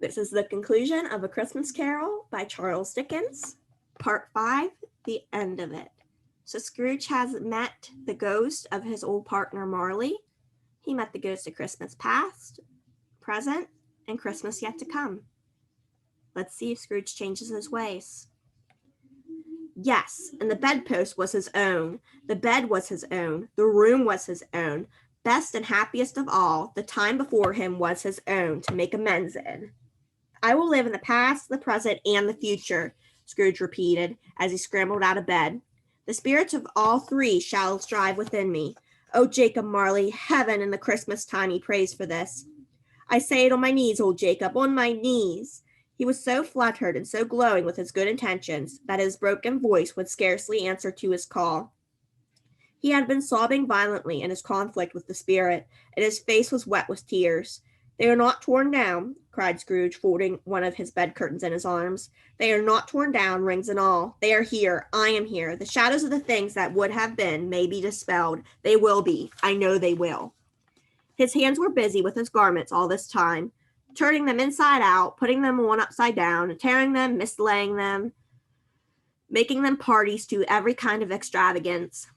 This is the conclusion of A Christmas Carol by Charles Dickens, Part 5, the end of it. So Scrooge has met the ghost of his old partner Marley. He met the ghost of Christmas past, present, and Christmas yet to come. Let's see if Scrooge changes his ways. Yes, and the bedpost was his own. The bed was his own. The room was his own. Best and happiest of all, the time before him was his own to make amends in. I will live in the past, the present, and the future, Scrooge repeated as he scrambled out of bed. The spirits of all three shall strive within me. Oh, Jacob Marley, heaven and the Christmas time he prays for this. I say it on my knees, old Jacob, on my knees. He was so fluttered and so glowing with his good intentions that his broken voice would scarcely answer to his call. He had been sobbing violently in his conflict with the spirit, and his face was wet with tears. They are not torn down, cried Scrooge, folding one of his bed curtains in his arms. They are not torn down, rings and all. They are here. I am here. The shadows of the things that would have been may be dispelled. They will be. I know they will. His hands were busy with his garments all this time, turning them inside out, putting them on upside down, tearing them, mislaying them, making them parties to every kind of extravagance.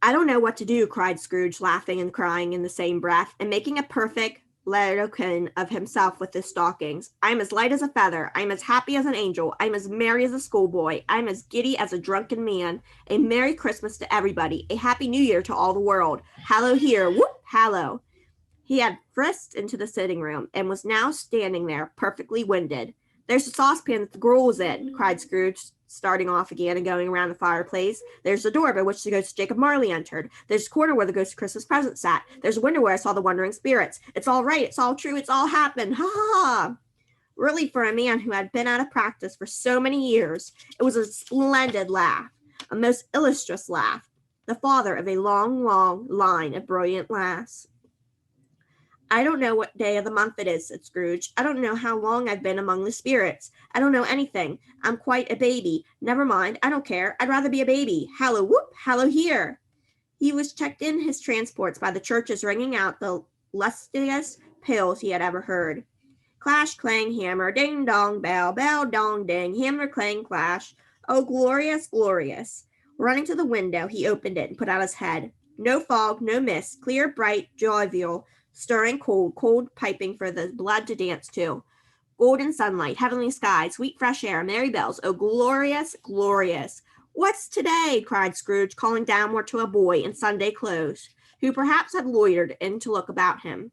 I don't know what to do, cried Scrooge, laughing and crying in the same breath, and making a perfect larrikin of himself with his stockings. I am as light as a feather. I am as happy as an angel. I am as merry as a schoolboy. I am as giddy as a drunken man. A Merry Christmas to everybody. A Happy New Year to all the world. Hallo here. Whoop, hallo. He had frisked into the sitting room and was now standing there, perfectly winded. There's the saucepan that the gruel was in, cried Scrooge, starting off again and going around the fireplace. There's the door by which the ghost of Jacob Marley entered. There's the corner where the ghost of Christmas present sat. There's a window where I saw the wandering spirits. It's all right. It's all true. It's all happened. Ha ha ha. Really, for a man who had been out of practice for so many years, it was a splendid laugh, a most illustrious laugh, the father of a long, long line of brilliant laughs. I don't know what day of the month it is, said Scrooge. I don't know how long I've been among the spirits. I don't know anything. I'm quite a baby. Never mind. I don't care. I'd rather be a baby. Hallo whoop, hallo here. He was checked in his transports by the churches ringing out the lustiest peals he had ever heard. Clash, clang, hammer, ding, dong, bell, bell, dong, ding, hammer, clang, clash. Oh, glorious, glorious. Running to the window, he opened it and put out his head. No fog, no mist, clear, bright, jovial, stirring cold, cold piping for the blood to dance to. Golden sunlight, heavenly sky, sweet fresh air, merry bells. Oh, glorious, glorious. What's today? Cried Scrooge, calling downward to a boy in Sunday clothes, who perhaps had loitered in to look about him.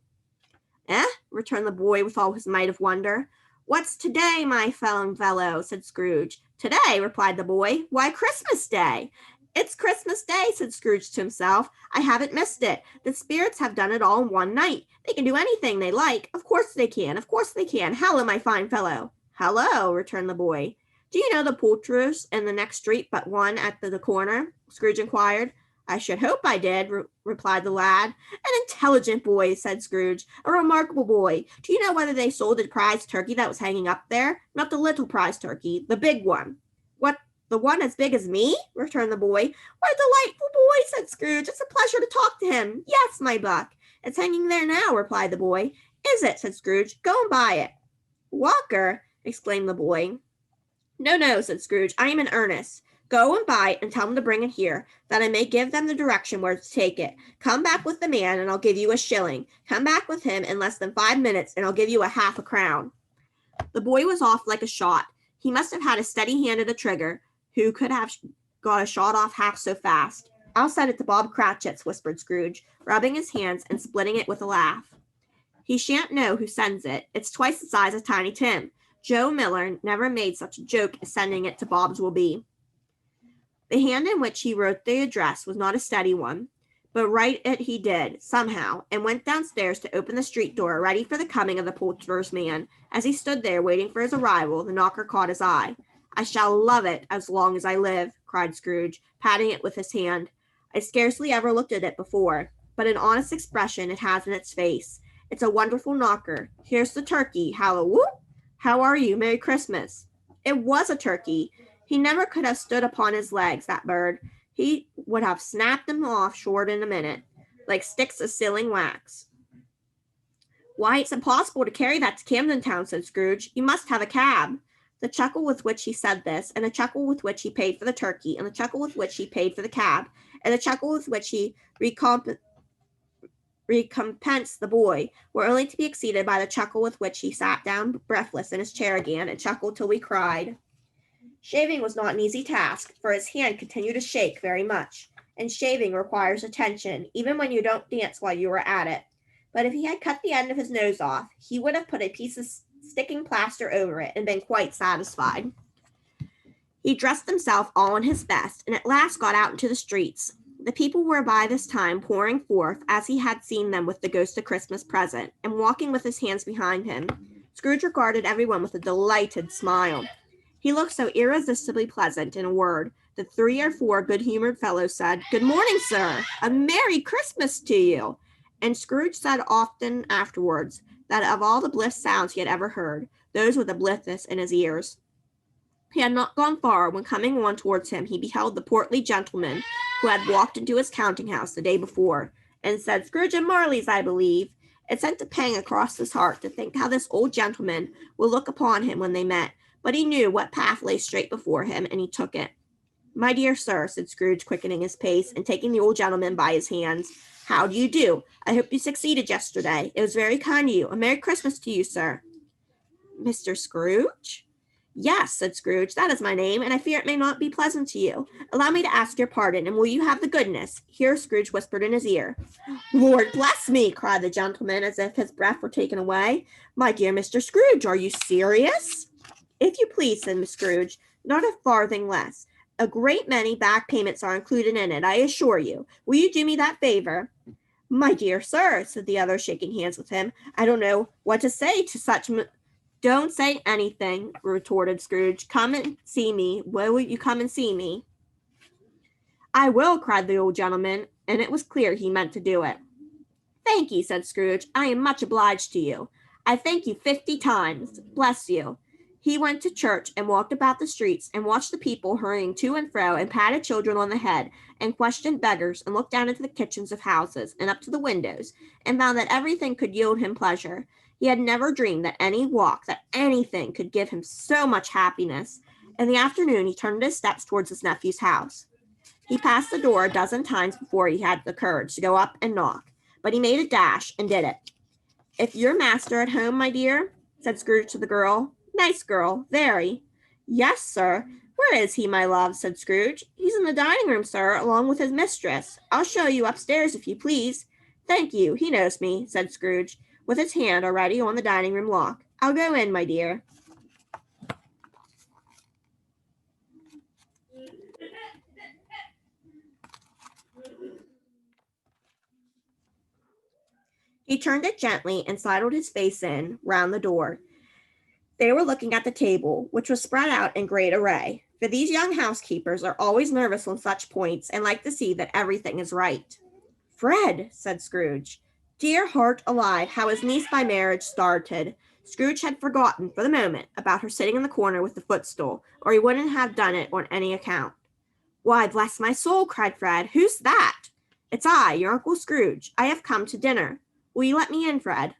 Eh? Returned the boy with all his might of wonder. What's today, my fellow? Said Scrooge. Today, replied the boy. Why, Christmas Day. It's Christmas Day, said Scrooge to himself. I haven't missed it. The spirits have done it all in one night. They can do anything they like. Of course they can. Of course they can. Hallo, my fine fellow. Hello, returned the boy. Do you know the poulterer's in the next street but one at the corner? Scrooge inquired. I should hope I did, replied the lad. An intelligent boy, said Scrooge. A remarkable boy. Do you know whether they sold the prize turkey that was hanging up there? Not the little prize turkey, the big one. What, the one as big as me? Returned the boy. What a delightful boy, said Scrooge. It's a pleasure to talk to him. Yes, my buck. It's hanging there now, replied the boy. Is it? Said Scrooge. Go and buy it. Walker, exclaimed the boy. No, said Scrooge. I am in earnest. Go and buy it and tell them to bring it here, that I may give them the direction where to take it. Come back with the man, and I'll give you a shilling. Come back with him in less than 5 minutes, and I'll give you a half a crown. The boy was off like a shot. He must have had a steady hand at the trigger. Who could have got a shot off half so fast? I'll send it to Bob Cratchit's, whispered Scrooge, rubbing his hands and splitting it with a laugh. He shan't know who sends it. It's twice the size of Tiny Tim. Joe Miller never made such a joke as sending it to Bob's will be. The hand in which he wrote the address was not a steady one, but write it he did, somehow, and went downstairs to open the street door, ready for the coming of the poulterer's man. As he stood there, waiting for his arrival, the knocker caught his eye. I shall love it as long as I live, cried Scrooge, patting it with his hand. I scarcely ever looked at it before, but an honest expression it has in its face. It's a wonderful knocker. Here's the turkey. Hallo whoop! How are you? Merry Christmas. It was a turkey. He never could have stood upon his legs, that bird. He would have snapped them off short in a minute, like sticks of sealing wax. Why, it's impossible to carry that to Camden Town, said Scrooge. You must have a cab. The chuckle with which he said this, and the chuckle with which he paid for the turkey, and the chuckle with which he paid for the cab, and the chuckle with which he recompensed the boy, were only to be exceeded by the chuckle with which he sat down breathless in his chair again, and chuckled till he cried. Shaving was not an easy task, for his hand continued to shake very much, and shaving requires attention, even when you don't dance while you are at it. But if he had cut the end of his nose off, he would have put a piece of sticking plaster over it and been quite satisfied. He dressed himself all in his best, and at last got out into the streets. The people were by this time pouring forth, as he had seen them with the ghost of Christmas present, and walking with his hands behind him. Scrooge regarded everyone with a delighted smile. He looked so irresistibly pleasant, in a word, that 3 or 4 good-humored fellows said, "Good morning, sir! A Merry Christmas to you!" And Scrooge said often afterwards that of all the bliss sounds he had ever heard, those were the blithest in his ears. He had not gone far when, coming on towards him, he beheld the portly gentleman who had walked into his counting-house the day before, and said, "Scrooge and Marley's, I believe." It sent a pang across his heart to think how this old gentleman would look upon him when they met, but he knew what path lay straight before him, and he took it. "My dear sir," said Scrooge, quickening his pace, and taking the old gentleman by his hands, "how do you do? I hope you succeeded yesterday. It was very kind of you. A Merry Christmas to you, sir." "Mr. Scrooge?" "Yes," said Scrooge, "that is my name, and I fear it may not be pleasant to you. Allow me to ask your pardon, and will you have the goodness—" Here Scrooge whispered in his ear. "Lord bless me!" cried the gentleman, as if his breath were taken away. "My dear Mr. Scrooge, are you serious?" "If you please," said Scrooge, "not a farthing less. A great many back payments are included in it, I assure you. Will you do me that favor?" "My dear sir," said the other, shaking hands with him, "I don't know what to say to such "Don't say anything," retorted Scrooge. "Come and see me. Will you come and see me?" "I will," cried the old gentleman, and it was clear he meant to do it. "Thank you," said Scrooge. "I am much obliged to you. I thank you 50 times. Bless you." He went to church and walked about the streets and watched the people hurrying to and fro, and patted children on the head, and questioned beggars, and looked down into the kitchens of houses and up to the windows, and found that everything could yield him pleasure. He had never dreamed that any walk, that anything could give him so much happiness. In the afternoon he turned his steps towards his nephew's house. He passed the door a dozen times before he had the courage to go up and knock, but he made a dash and did it. "If your master at home, my dear?" said Scrooge to the girl. "Nice girl, very." "Yes, sir. Where is he, my love?" said Scrooge. "He's in the dining room, sir, along with his mistress. I'll show you upstairs, if you please." "Thank you. He knows me," said Scrooge, with his hand already on the dining room lock. "I'll go in, my dear." He turned it gently and sidled his face in round the door. They were looking at the table, which was spread out in great array, for these young housekeepers are always nervous on such points and like to see that everything is right. "Fred," said Scrooge. Dear heart alive, how his niece by marriage started. Scrooge had forgotten, for the moment, about her sitting in the corner with the footstool, or he wouldn't have done it on any account. "Why, bless my soul!" cried Fred. "Who's that?" "It's I, your Uncle Scrooge. I have come to dinner. Will you let me in, Fred?"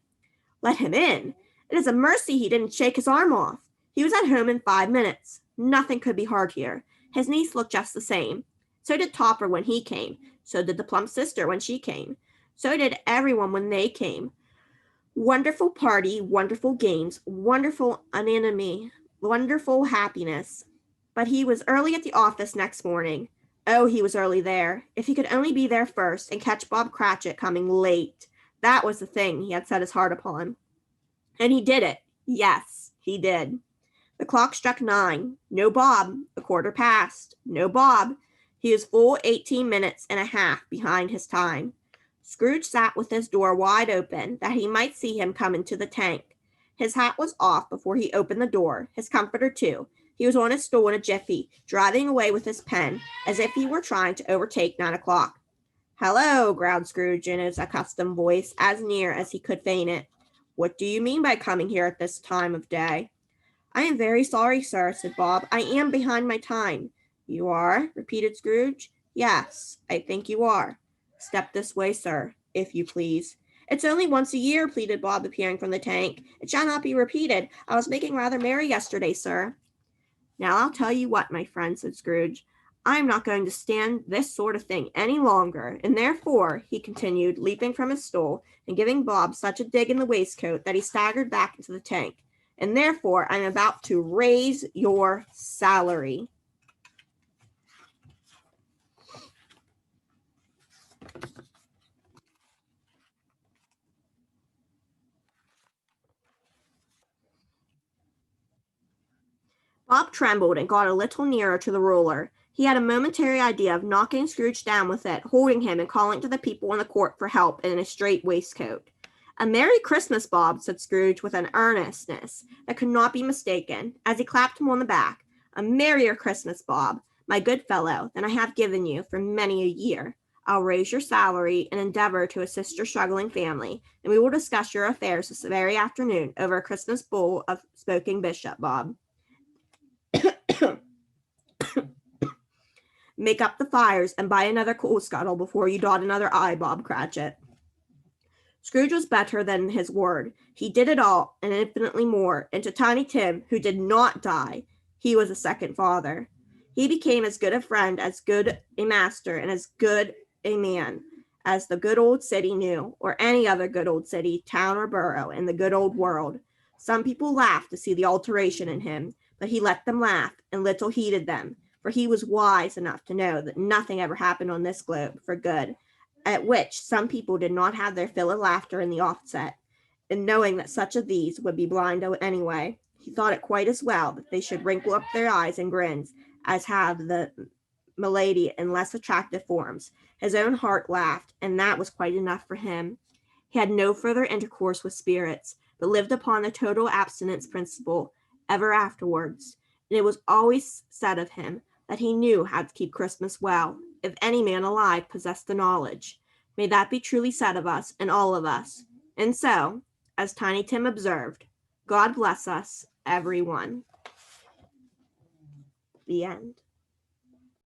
"Let him in? It is a mercy he didn't shake his arm off. He was at home in 5 minutes. Nothing could be hard here. His niece looked just the same. So did Topper when he came. So did the plump sister when she came. So did everyone when they came. Wonderful party, wonderful games, wonderful unanimity, wonderful happiness. But he was early at the office next morning. Oh, he was early there. If he could only be there first and catch Bob Cratchit coming late. That was the thing he had set his heart upon. And he did it. Yes, he did. The clock struck 9. No Bob. A quarter past. No Bob. He was full 18 minutes and a half behind his time. Scrooge sat with his door wide open, that he might see him come into the tank. His hat was off before he opened the door, his comforter too. He was on his stool in a jiffy, driving away with his pen, as if he were trying to overtake 9 o'clock. "Hello," growled Scrooge in his accustomed voice, as near as he could feign it. "What do you mean by coming here at this time of day?" "I am very sorry, sir," said Bob. "I am behind my time." "You are?" repeated Scrooge. "Yes, I think you are. Step this way, sir, if you please. It's only once a year, pleaded Bob, appearing from the tank. It shall not be repeated. I was making rather merry yesterday, sir. Now I'll tell you what, my friend, said Scrooge. I am not going to stand this sort of thing any longer, and therefore, he continued, leaping from his stool, and giving Bob such a dig in the waistcoat that he staggered back into the tank, and therefore I'm about to raise your salary. Bob trembled and got a little nearer to the ruler. He had a momentary idea of knocking Scrooge down with it, holding him and calling to the people in the court for help in a straight waistcoat. A Merry Christmas, Bob, said Scrooge with an earnestness that could not be mistaken, as he clapped him on the back. A merrier Christmas, Bob, my good fellow, than I have given you for many a year. I'll raise your salary and endeavor to assist your struggling family, and we will discuss your affairs this very afternoon over a Christmas bowl of smoking bishop, Bob. Make up the fires and buy another coal scuttle before you dot another I, Bob Cratchit. Scrooge was better than his word. He did it all, and infinitely more, and to Tiny Tim, who did not die, he was a second father. He became as good a friend, as good a master, and as good a man as the good old city knew, or any other good old city, town, or borough in the good old world. Some people laughed to see the alteration in him, but he let them laugh, and little heeded them, for he was wise enough to know that nothing ever happened on this globe for good, at which some people did not have their fill of laughter in the offset, and knowing that such of these would be blind anyway, he thought it quite as well that they should wrinkle up their eyes and grins, as have the milady in less attractive forms. His own heart laughed, and that was quite enough for him. He had no further intercourse with spirits, but lived upon the total abstinence principle ever afterwards, and it was always said of him that he knew how to keep Christmas well, if any man alive possessed the knowledge. May that be truly said of us and all of us. And so, as Tiny Tim observed, God bless us, every one. The end.